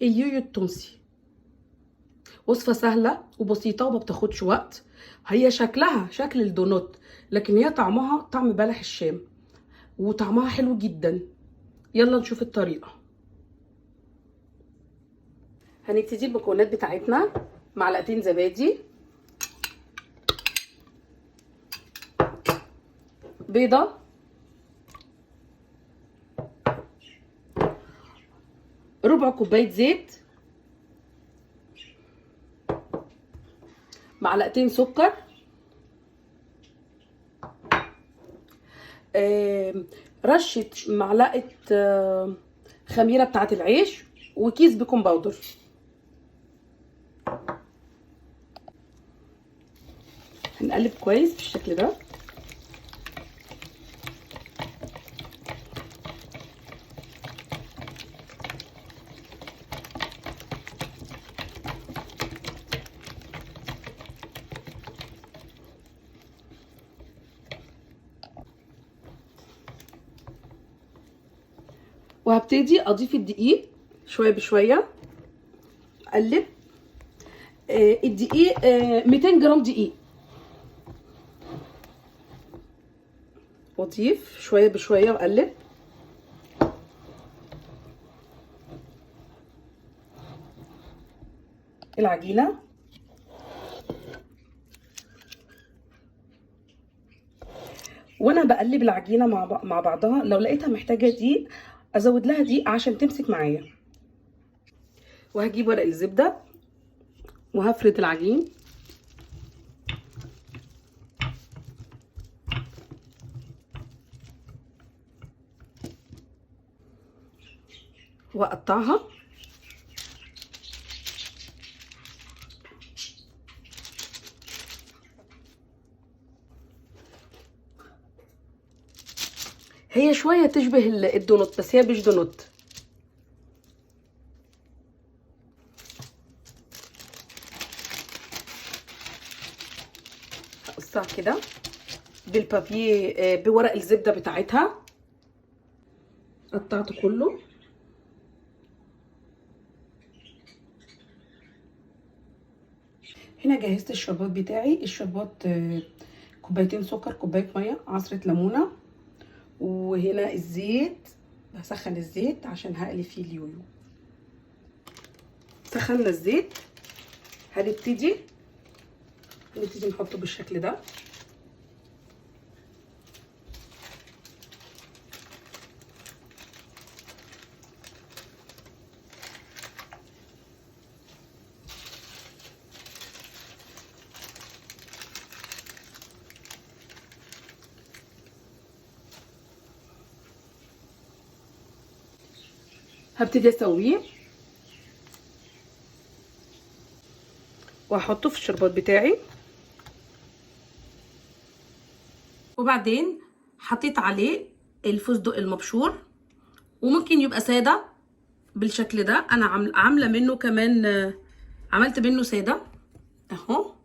اليويو التونسي. وصفة سهلة وبسيطة وما بتاخدش وقت. هي شكلها شكل الدونوت، لكن هي طعمها طعم بلح الشام وطعمها حلو جدا. يلا نشوف الطريقة. هنبتدي المكونات بتاعتنا. معلقتين زبادي، بيضة، ربع كوباية زيت، معلقتين سكر، رشة معلقة خميرة بتاعة العيش، وكيس بيكنج باودر. هنقلب كويس بالشكل ده. وهبتدي اضيف الدقيق شويه بشويه. اقلب. الدقيق 200 جرام دقيق، واضيف شويه بشويه واقلب. العجينه، وانا بقلب العجينه مع بعضها، لو لقيتها محتاجه دقيق ازود لها دقيق عشان تمسك معايا. وهجيب ورق الزبده وهفرد العجين. واقطعها. هي شويه تشبه الدونوت، بس هي مش دونوت. هقصها كده بالبابيه، بورق الزبده بتاعتها. قطعته كله. هنا جهزت الشربات بتاعي. الشربات كوبايتين سكر، كوبايه ميه، عصره ليمونه، وهنا الزيت. هسخن الزيت عشان هقلي فيه اليويو. سخنا الزيت. هنبتدي نحطه بالشكل ده. هبتدي اسويه وهحطه في الشربات بتاعي. وبعدين حطيت عليه الفستق المبشور، وممكن يبقى ساده بالشكل ده. انا عامله منه كمان، عملت منه ساده اهو.